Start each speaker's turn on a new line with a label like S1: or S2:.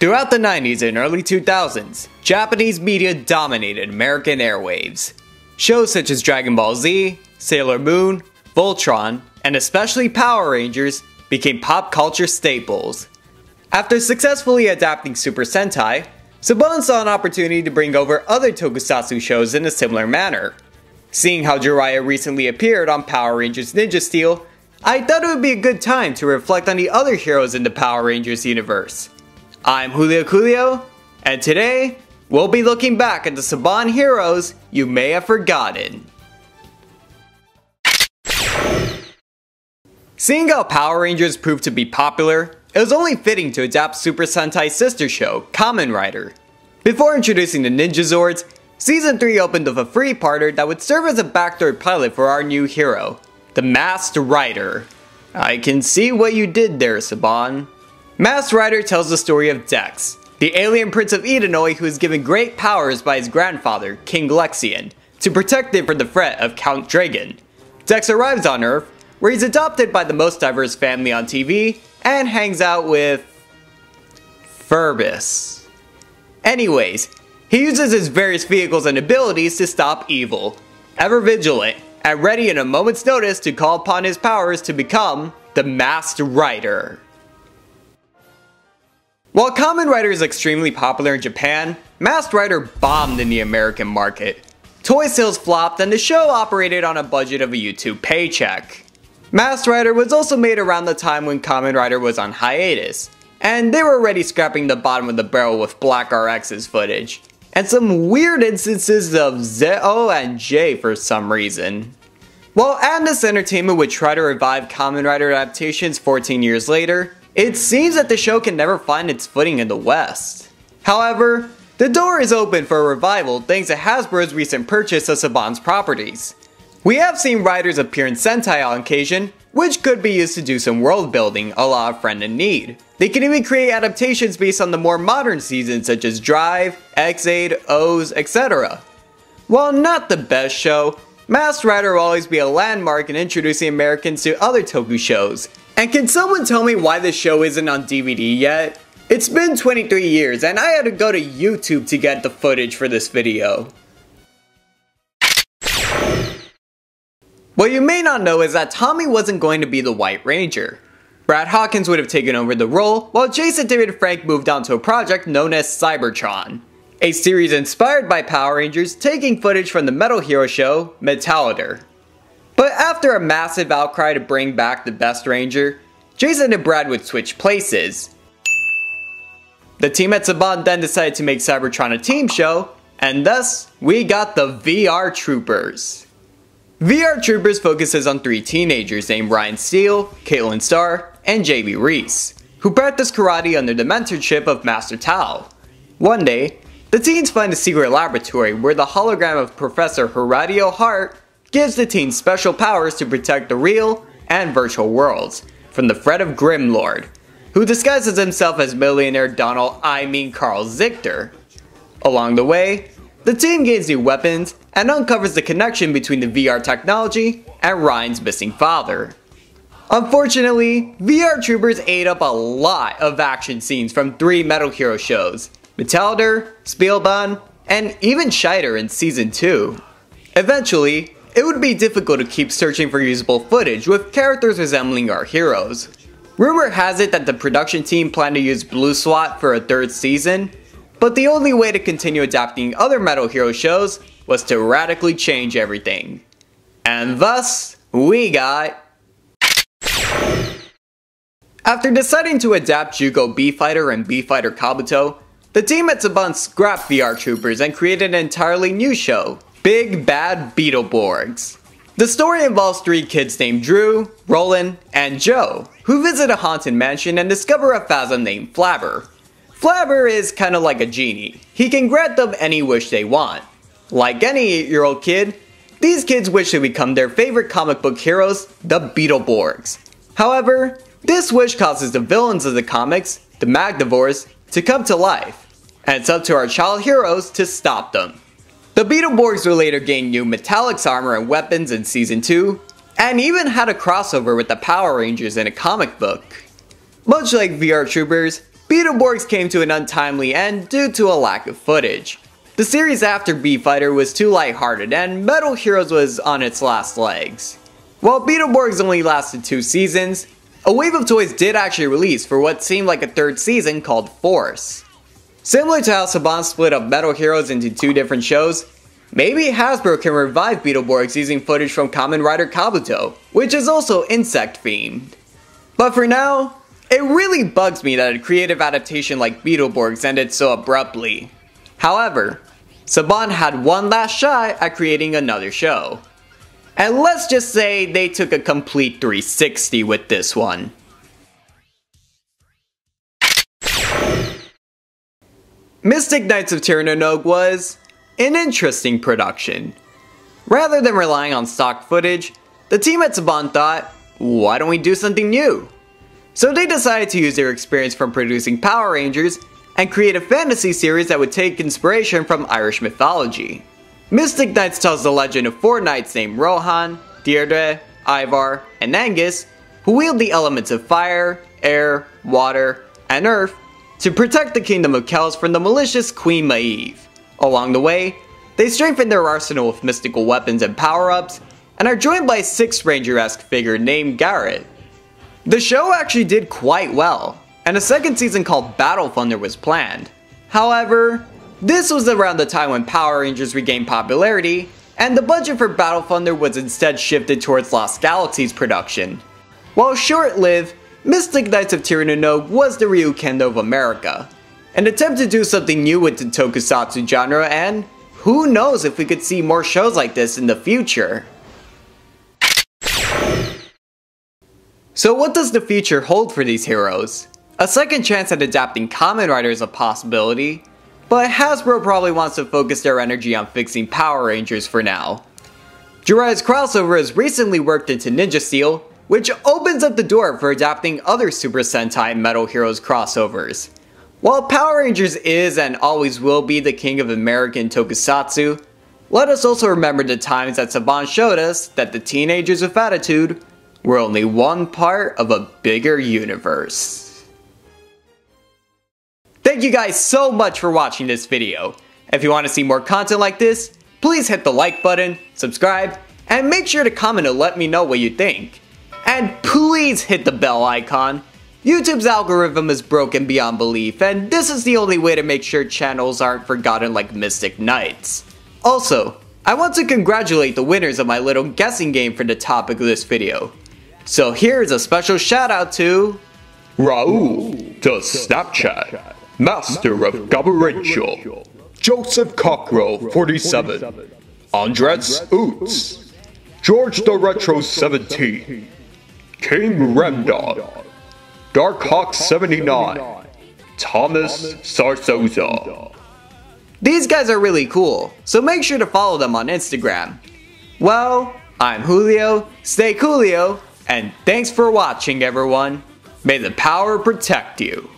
S1: Throughout the 90s and early 2000s, Japanese media dominated American airwaves. Shows such as Dragon Ball Z, Sailor Moon, Voltron, and especially Power Rangers became pop culture staples. After successfully adapting Super Sentai, Saban saw an opportunity to bring over other tokusatsu shows in a similar manner. Seeing how Jiraiya recently appeared on Power Rangers Ninja Steel, I thought it would be a good time to reflect on the other heroes in the Power Rangers universe. I'm JulioCoolio, and today, we'll be looking back at the Saban heroes you may have forgotten. Seeing how Power Rangers proved to be popular, it was only fitting to adapt Super Sentai's sister show, Kamen Rider. Before introducing the Ninja Zords, Season 3 opened with a free-parter that would serve as a backdoor pilot for our new hero, the Masked Rider. I can see what you did there, Saban. Masked Rider tells the story of Dex, the alien prince of Edenoi who is given great powers by his grandfather, King Lexian, to protect him from the threat of Count Dragon. Dex arrives on Earth, where he's adopted by the most diverse family on TV, and hangs out with Ferbus. Anyways, he uses his various vehicles and abilities to stop evil, ever vigilant, and ready in a moment's notice to call upon his powers to become the Masked Rider. While Kamen Rider is extremely popular in Japan, Masked Rider bombed in the American market. Toy sales flopped and the show operated on a budget of a YouTube paycheck. Masked Rider was also made around the time when Kamen Rider was on hiatus, and they were already scrapping the bottom of the barrel with Black RX's footage, and some weird instances of ZO and J for some reason. While Atlas Entertainment would try to revive Kamen Rider adaptations 14 years later, it seems that the show can never find its footing in the West. However, the door is open for a revival thanks to Hasbro's recent purchase of Saban's properties. We have seen riders appear in Sentai on occasion, which could be used to do some world building a la Friend in Need. They can even create adaptations based on the more modern seasons such as Drive, X-Aid, O's, etc. While not the best show, Masked Rider will always be a landmark in introducing Americans to other toku shows. And can someone tell me why this show isn't on DVD yet? It's been 23 years and I had to go to YouTube to get the footage for this video. What you may not know is that Tommy wasn't going to be the White Ranger. Brad Hawkins would have taken over the role, while Jason David Frank moved on to a project known as Cybertron, a series inspired by Power Rangers taking footage from the Metal Hero show, Metallider. But after a massive outcry to bring back the best Ranger, Jason and Brad would switch places. The team at Saban then decided to make Cybertron a team show, and thus, we got the VR Troopers. VR Troopers focuses on 3 teenagers named Ryan Steele, Caitlin Starr, and JB Reese, who practice karate under the mentorship of Master Tao. One day, the teens find a secret laboratory where the hologram of Professor Horatio Hart gives the teens special powers to protect the real and virtual worlds from the threat of Grimlord, who disguises himself as millionaire Donald Carl Zichter. Along the way, the team gains new weapons and uncovers the connection between the VR technology and Ryan's missing father. Unfortunately, VR Troopers ate up a lot of action scenes from 3 Metal Hero shows, Metallider, Spielbahn, and even Scheider in Season 2. Eventually, it would be difficult to keep searching for usable footage with characters resembling our heroes. Rumor has it that the production team planned to use Blue SWAT for a 3rd season, but the only way to continue adapting other Metal Hero shows was to radically change everything. And thus, we got... After deciding to adapt Jugo B-Fighter and B-Fighter Kabuto, the team at Saban scrapped VR Troopers and created an entirely new show, Big Bad Beetleborgs. The story involves 3 kids named Drew, Roland, and Joe, who visit a haunted mansion and discover a phasm named Flabber. Flabber is kinda like a genie. He can grant them any wish they want. Like any 8-year-old kid, these kids wish to become their favorite comic book heroes, the Beetleborgs. However, this wish causes the villains of the comics, the Magnivores, to come to life, and it's up to our child heroes to stop them. The Beetleborgs will later gain new Metallics armor and weapons in Season 2, and even had a crossover with the Power Rangers in a comic book. Much like VR Troopers, Beetleborgs came to an untimely end due to a lack of footage. The series after B-Fighter was too lighthearted and Metal Heroes was on its last legs. While Beetleborgs only lasted 2 seasons, a wave of toys did actually release for what seemed like a 3rd season called Force. Similar to how Saban split up Metal Heroes into 2 different shows, maybe Hasbro can revive Beetleborgs using footage from Kamen Rider Kabuto, which is also insect themed. But for now, it really bugs me that a creative adaptation like Beetleborgs ended so abruptly. However, Saban had one last shot at creating another show. And let's just say they took a complete 360 with this one. Mystic Knights of Tiranonog was an interesting production. Rather than relying on stock footage, the team at Saban thought, why don't we do something new? So they decided to use their experience from producing Power Rangers and create a fantasy series that would take inspiration from Irish mythology. Mystic Knights tells the legend of 4 knights named Rohan, Deirdre, Ivar, and Angus, who wield the elements of fire, air, water, and earth to protect the kingdom of Kells from the malicious Queen Maeve. Along the way, they strengthen their arsenal with mystical weapons and power-ups, and are joined by a 6th Ranger-esque figure named Garrett. The show actually did quite well, and a 2nd season called Battle Thunder was planned. However, this was around the time when Power Rangers regained popularity, and the budget for Battle Thunder was instead shifted towards Lost Galaxy's production. While short-lived, Mystic Knights of Tiranonog was the Ryukendo of America, an attempt to do something new with the tokusatsu genre, and who knows if we could see more shows like this in the future. So what does the future hold for these heroes? A second chance at adapting Kamen Rider is a possibility, but Hasbro probably wants to focus their energy on fixing Power Rangers for now. Jiraiya's crossover has recently worked into Ninja Steel, which opens up the door for adapting other Super Sentai and Metal Heroes crossovers. While Power Rangers is and always will be the king of American tokusatsu, let us also remember the times that Saban showed us that the teenagers with attitude were only one part of a bigger universe. Thank you guys so much for watching this video. If you want to see more content like this, please hit the like button, subscribe, and make sure to comment to let me know what you think. And please hit the bell icon. YouTube's algorithm is broken beyond belief, and this is the only way to make sure channels aren't forgotten like Mystic Knights. Also, I want to congratulate the winners of my little guessing game for the topic of this video. So here's a special shout out to
S2: Raul, the Snapchat, Master of Gabarencho, Joseph Cockrow, 47, Andres Oots, George the Retro 17, King Remdog, Darkhawk 79, Thomas Sarsoza.
S1: These guys are really cool, so make sure to follow them on Instagram. Well, I'm Julio, stay coolio, and thanks for watching everyone. May the power protect you.